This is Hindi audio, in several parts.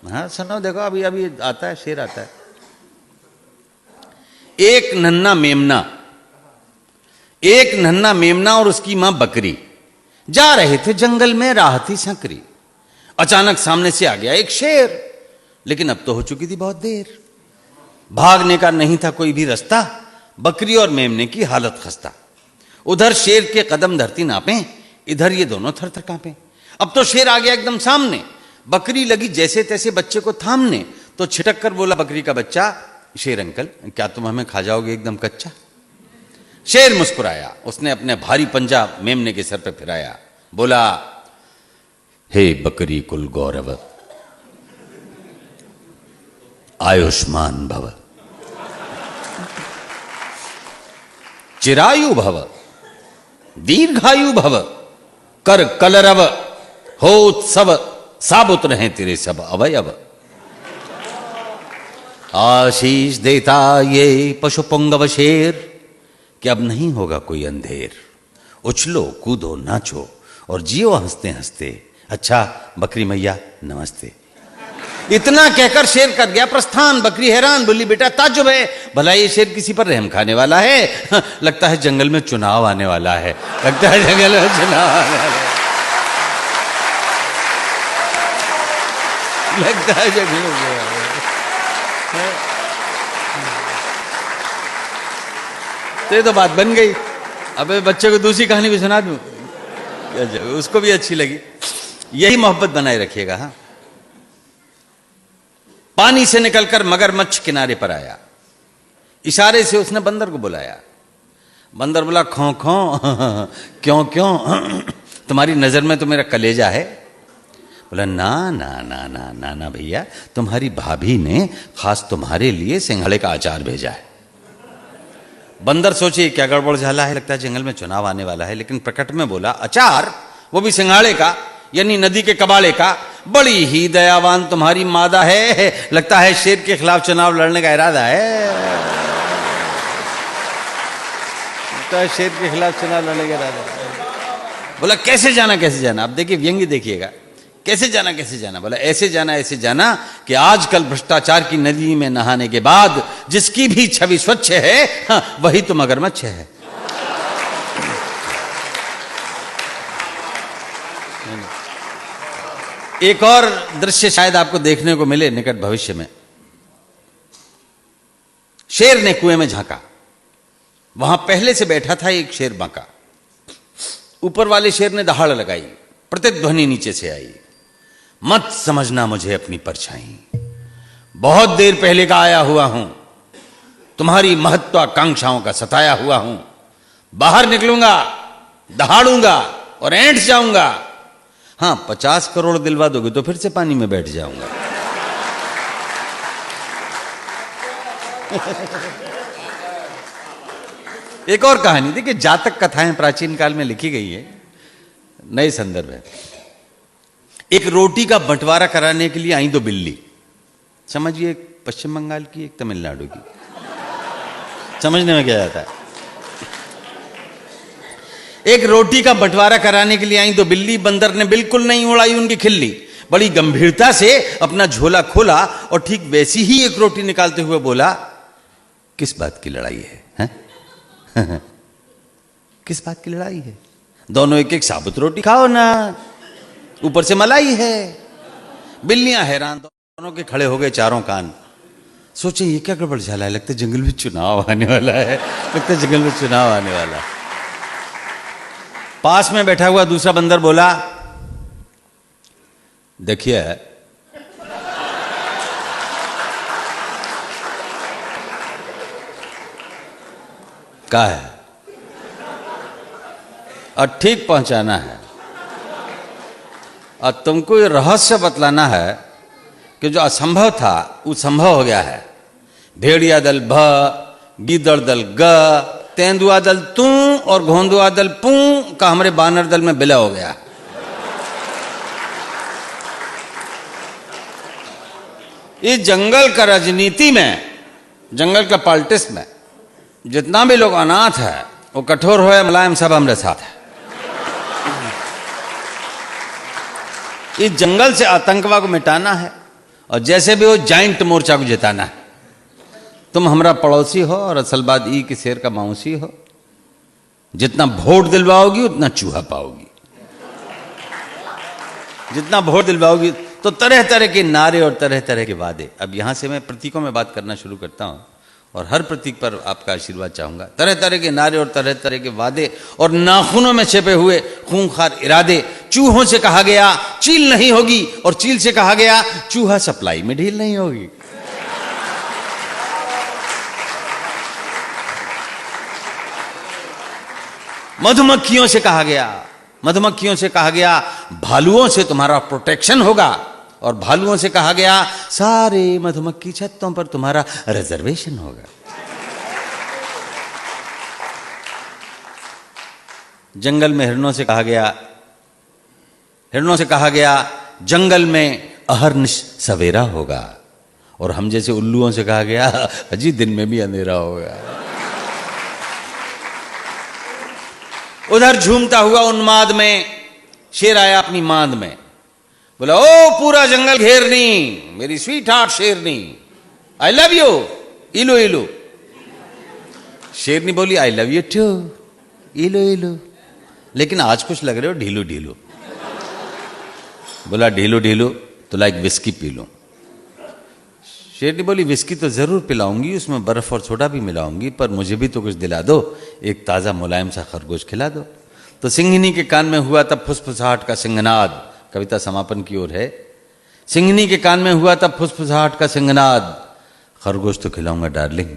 हाँ सुनो, देखो अभी अभी आता है, शेर आता है। एक नन्ना मेमना और उसकी मां बकरी जा रहे थे जंगल में, राह थी संकरी। अचानक सामने से आ गया एक शेर, लेकिन अब तो हो चुकी थी बहुत देर। भागने का नहीं था कोई भी रास्ता, बकरी और मेमने की हालत खस्ता। उधर शेर के कदम धरती नापे, इधर ये दोनों थर थर कांपे। अब तो शेर आ गया एकदम सामने, बकरी लगी जैसे तैसे बच्चे को थामने। तो छिटक कर बोला बकरी का बच्चा, शेर अंकल क्या तुम हमें खा जाओगे एकदम कच्चा? शेर मुस्कुराया, उसने अपने भारी पंजा मेमने के सर पे फिराया, बोला, हे बकरी कुल गौरव, आयुष्मान भव, चिरायु भव, दीर्घायु भव, कर कलरव, हो उत्सव, साबुत रहे तेरे सब अवयव। आशीष देता ये पशु पुंगव शेर कि अब नहीं होगा कोई अंधेर। उछलो कूदो नाचो और जियो हंसते हंसते, अच्छा बकरी मैया नमस्ते। इतना कहकर शेर कर गया प्रस्थान। बकरी हैरान, बोली बेटा ताज्जुब है, भला ये शेर किसी पर रहम खाने वाला है? लगता है जंगल में चुनाव आने वाला है, लगता है जंगल में चुनाव आने वाला है, लगता है जंगल में। तो ये तो बात बन गई। अब बच्चे को दूसरी कहानी भी सुना दूं, उसको भी अच्छी लगी। यही मोहब्बत बनाए रखिएगा। हाँ, पानी से निकलकर मगरमच्छ किनारे पर आया। इशारे से उसने बंदर को बुलाया। बंदर बोला, खो खो, क्यों क्यों, तुम्हारी नजर में तो मेरा कलेजा है। बोला, ना ना ना ना ना ना भैया, तुम्हारी भाभी ने खास तुम्हारे लिए सिंघाड़े का अचार भेजा है। बंदर सोचे क्या गड़बड़ झाला है, लगता है जंगल में चुनाव आने वाला है, लेकिन प्रकट में बोला, अचार, वो भी सिंघाड़े का, यानी नदी के कबाड़े का। बड़ी ही दयावान तुम्हारी मादा है, लगता है शेर के खिलाफ चुनाव लड़ने का इरादा है, लगता है शेर के खिलाफ चुनाव लड़ने का इरादा है। बोला कैसे जाना कैसे जाना? अब देखिए व्यंग्य देखिएगा, कैसे जाना कैसे जाना? बोला ऐसे जाना कि आजकल भ्रष्टाचार की नदी में नहाने के बाद जिसकी भी छवि स्वच्छ है, हाँ, वही तो मगरमच्छ है। एक और दृश्य शायद आपको देखने को मिले निकट भविष्य में। शेर ने कुएं में झांका, वहां पहले से बैठा था एक शेर बांका। ऊपर वाले शेर ने दहाड़ लगाई, प्रतिध्वनि नीचे से आई, मत समझना मुझे अपनी परछाई, बहुत देर पहले का आया हुआ हूं, तुम्हारी महत्वाकांक्षाओं का सताया हुआ हूं। बाहर निकलूंगा, दहाड़ूंगा और ऐंठ जाऊंगा। हाँ, 50 करोड़ दिलवा दोगे तो फिर से पानी में बैठ जाऊंगा। एक और कहानी देखिए, जातक कथाएं प्राचीन काल में लिखी गई है, नए संदर्भ है। एक रोटी का बंटवारा कराने के लिए आई दो बिल्ली। समझिए, एक पश्चिम बंगाल की, एक तमिलनाडु की। समझने में क्या जाता है? एक रोटी का बंटवारा कराने के लिए आई दो बिल्ली। बंदर ने बिल्कुल नहीं उड़ाई उनकी खिल्ली, बड़ी गंभीरता से अपना झोला खोला और ठीक वैसी ही एक रोटी निकालते हुए बोला, किस बात की लड़ाई है? किस बात की लड़ाई है? दोनों एक एक साबुत रोटी खाओ ना, ऊपर से मलाई है। बिल्लियां हैरान, दोनों के खड़े हो गए चारों कान। सोचे ये क्या गड़बड़ झाला है, लगता है जंगल में चुनाव आने वाला है, लगता है जंगल में चुनाव आने वाला है। पास में बैठा हुआ दूसरा बंदर बोला, देखिए क्या है, और ठीक पहुंचाना है, और तुमको ये रहस्य बतलाना है कि जो असंभव था वो संभव हो गया है। भेड़िया दल भ, गीदड़ दल ग, तेंदुआ दल तू और घोंदुआ दल पू का हमारे बानर दल में विलय हो गया। इस जंगल का राजनीति में, जंगल का पॉलिटिक्स में जितना भी लोग अनाथ है, वो कठोर हो या मुलायम, सब हमारे साथ है। इस जंगल से आतंकवाद को मिटाना है और जैसे भी हो जाइंट मोर्चा को जिताना है। तुम हमारा पड़ोसी हो और असल बात ई कि शेर का माऊसी हो। जितना वोट दिलवाओगी उतना चूहा पाओगी, जितना वोट दिलवाओगी। तो तरह तरह के नारे और तरह तरह के वादे। अब यहां से मैं प्रतीकों में बात करना शुरू करता हूं और हर प्रतीक पर आपका आशीर्वाद चाहूंगा। तरह तरह के नारे और तरह तरह के वादे और नाखूनों में छिपे हुए खूंखार इरादे। चूहों से कहा गया चील नहीं होगी और चील से कहा गया चूहा सप्लाई में ढील नहीं होगी। मधुमक्खियों से कहा गया, मधुमक्खियों से कहा गया भालुओं से तुम्हारा प्रोटेक्शन होगा और भालुओं से कहा गया सारे मधुमक्खी छत्तों पर तुम्हारा रिजर्वेशन होगा। जंगल में हिरणों से कहा गया, हिरणों से कहा गया जंगल में अहर्निश सवेरा होगा और हम जैसे उल्लुओं से कहा गया अजी दिन में भी अंधेरा होगा। उधर झूमता हुआ उन्माद में शेर आया अपनी मांद में, बोला ओ पूरा जंगल घेरनी मेरी स्वीट हार्ट शेरनी, आई लव यू इलो इलो। शेरनी बोली आई लव यू टू इलो इलो, लेकिन आज कुछ लग रहे हो ढीलो ढीलो। बोला ढीलो ढीलो तो लाइक विस्की पी लो। शेरनी बोली विस्की तो जरूर पिलाऊंगी, उसमें बर्फ और सोडा भी मिलाऊंगी, पर मुझे भी तो कुछ दिला दो, एक ताजा मुलायम सा खरगोश खिला दो। तो सिंहनी के कान में हुआ तब फुसफुसाहट का सिंहनाद। कविता समापन की ओर है। सिंहनी के कान में हुआ तब फुसफुसाहट का सिंहनाद, खरगोश तो खिलाऊंगा डार्लिंग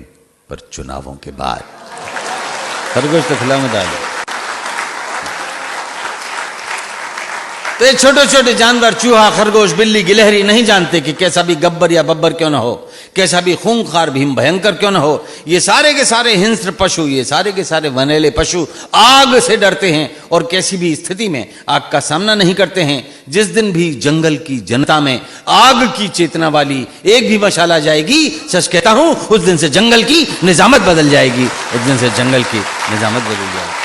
पर चुनावों के बाद, खरगोश तो खिलाऊंगा डार्लिंग। तो ये छोटे छोटे जानवर चूहा खरगोश बिल्ली गिलहरी नहीं जानते कि कैसा भी गब्बर या बब्बर क्यों ना हो, कैसा भी खूंखार भीम भयंकर क्यों ना हो, ये सारे के सारे हिंस्र पशु, ये सारे के सारे वनेले पशु आग से डरते हैं और कैसी भी स्थिति में आग का सामना नहीं करते हैं। जिस दिन भी जंगल की जनता में आग की चेतना वाली एक भी मशाला जाएगी, सच कहता हूं उस दिन से जंगल की निजामत बदल जाएगी, उस दिन से जंगल की निजामत बदल जाएगी।